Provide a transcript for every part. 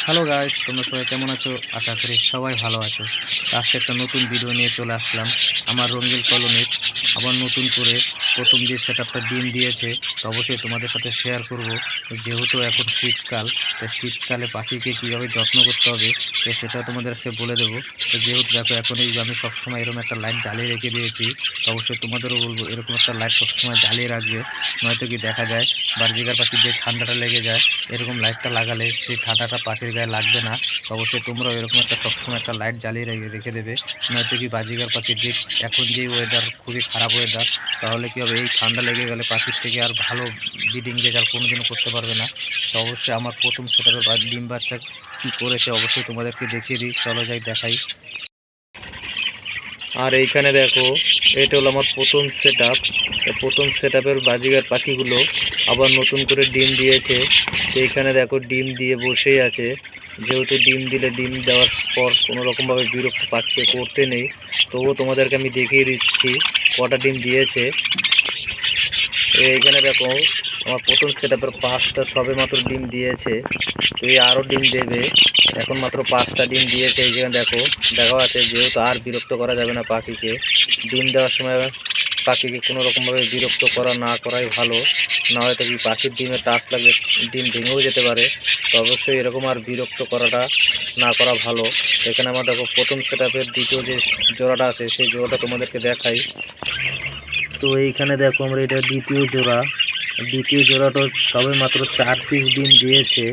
Hello guys, তোমরা সবাই কেমন আছো? আশা করি সবাই ভালো আছো। আজকে একটা নতুন ভিডিও নিয়ে চলে আসলাম আমার রঙ্গিল কলোনির। আবার নতুন করে প্রথম যে সেটআপটা ডিম দিয়েছে, তো অবশ্যই তোমাদের সাথে শেয়ার করব। যেহেতু এখন শীতকাল, তো শীতকালে পাখিকে কীভাবে যত্ন করতে হবে তো সেটা তোমাদের সাথে বলে দেবো। তো যেহেতু দেখো এখন এই যে আমি সবসময় এরকম একটা লাইট জ্বালিয়ে রেখে দিয়েছি, তো অবশ্যই তোমাদেরও বলবো এরকম একটা লাইট সবসময় জ্বালিয়ে রাখবে। নয়তো কি দেখা যায় বার্জিকার পাখির যে ঠান্ডাটা লেগে যায়, এরকম লাইটটা লাগালে সেই ঠান্ডাটা পাখির গায়ে লাগবে না। তো অবশ্যই তোমরাও এরকম একটা সবসময় একটা লাইট জ্বালিয়ে রেখে দেবে। নয়তো কি বাজিকার পাখির যে এখন যে ওয়েদার খুবই খারাপ ওয়েদার, তাহলে কী হবে, এই ঠান্ডা লেগে গেলে পাখির থেকে আর ভালো ব্রিডিং রেজাল্ট কোনোদিনও করতে পারবে না। তো অবশ্যই আমার প্রথম সেটাপের ডিম বাচ্চা কী করেছে অবশ্যই তোমাদেরকে দেখিয়ে দিই, চলো যাই দেখাই। আর এইখানে দেখো, এটা হলো আমার প্রথম সেটআপ। প্রথম সেটআপের বাজিগার পাখিগুলো আবার নতুন করে ডিম দিয়েছে। তো এইখানে দেখো ডিম দিয়ে বসেই আছে। যেহেতু ডিম দিলে ডিম দেওয়ার পর কোনো রকমভাবে বিরক্ত পাখিকে করতে নেই, তবুও তোমাদেরকে আমি দেখিয়ে দিচ্ছি কটা ডিম দিয়েছে। এইখানে দেখো আমার প্রথম সেটআপের 5টা সবে মাত্র ডিম দিয়েছে। তো এই আরও ডিম দেবে, এখন মাত্র 5টা ডিম দিয়েছে। এই যেখানে দেখো দেখা আছে, যেহেতু আর বিরক্ত করা যাবে না পাখিকে। ডিম দেওয়ার সময় পাখিকে কোনো রকমভাবে বিরক্ত না করাই ভালো, না হয়তো কি পাখির ডিমে টাচ লাগলে ডিম ভেঙেও যেতে পারে। তো অবশ্যই এরকম আর বিরক্ত করাটা না করা ভালো। এখানে আমার দেখো প্রথম সেটআপের দ্বিতীয় যে জোড়াটা আছে সেই জোড়াটা তোমাদেরকে দেখাই। তো এইখানে দেখো আমরা এটা দ্বিতীয় জোড়াটা সবে মাত্র 4 পিস ডিম দিয়েছে।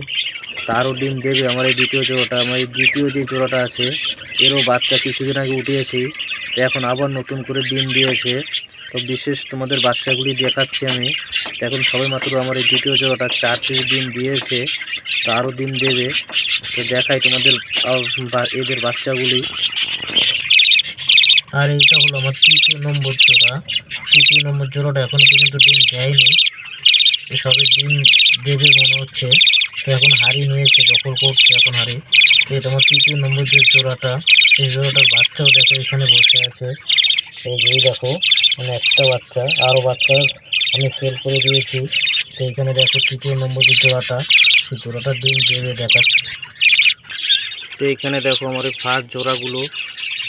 তারও ডিম দেবে আমার এই দ্বিতীয় জোড়াটা। আমার এই দ্বিতীয় যে জোড়াটা আছে এরও বাচ্চা কিছুদিন আগে উঠিয়েছি, তো এখন আবার নতুন করে ডিম দিয়েছে। তো বিশেষ তোমাদের বাচ্চাগুলি দেখাচ্ছি আমি। এখন সবে মাত্র আমার এই দ্বিতীয় জোড়াটা 4 পিস ডিম দিয়েছে, তো আরও ডিম দেবে। তো দেখাই তোমাদের এদের বাচ্চাগুলি। আর এইটা হলো আমার তৃতীয় নম্বর জোড়াটা এখনো পর্যন্ত ডিম দেয়নি, সবে ডিম দেবে মনে হচ্ছে। তো এখন হাড়ি নিয়েছে, দখল করছে এখন হাড়ি। তো এটা আমার তৃতীয় নম্বর যে জোড়াটা, এই জোড়াটার বাচ্চাও দেখো এখানে বসে আছে। এই যে দেখো, মানে একটা বাচ্চা, আরও বাচ্চা আমি সেল করে দিয়েছি। তো এইখানে দেখো তৃতীয় নম্বর যে জোড়াটা, সেই জোড়াটা ডিম দেবে দেখাচ্ছে। তো এইখানে দেখো আমার এই ফার্স্ট জোড়াগুলো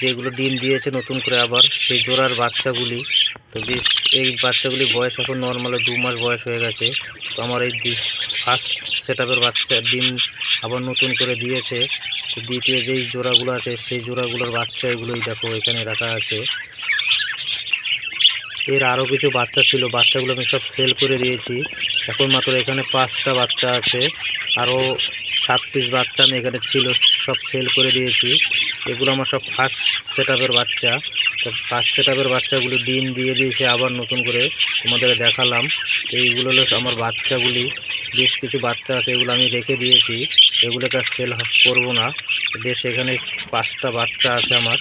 যেগুলো ডিম দিয়েছে নতুন করে আবার সেই জোড়ার বাচ্চাগুলি। তো বেশ এই বাচ্চাগুলি বয়স এখন নর্মালে 2 মাস বয়স হয়ে গেছে। তো আমার এই ফার্স্ট সেটআপের বাচ্চা ডিম আবার নতুন করে দিয়েছে। তো দ্বিতীয় যেই জোড়াগুলো আছে সেই জোড়াগুলোর বাচ্চা এগুলোই দেখো এখানে রাখা আছে। এর আরও কিছু বাচ্চা ছিল, বাচ্চাগুলো আমি সব সেল করে দিয়েছি। এখন মাত্র এখানে 5টা বাচ্চা আছে, আরও 7 পিস বাচ্চা আমি এখানে ছিল, সব সেল করে দিয়েছি। এগুলো আমার সব ফার্স্ট সেটআপের বাচ্চা। তো ফার্স্ট সেটআপের বাচ্চাগুলো ডিম দিয়ে দিয়েছে, আবার নতুন করে তোমাদের দেখালাম। তো এইগুলো হলো আমার বাচ্চাগুলি। বেশ কিছু বাচ্চা আছে, এগুলো আমি রেখে দিয়েছি, এগুলোকে আর সেল করবো না। বেশ এখানে 5টা বাচ্চা আছে আমার।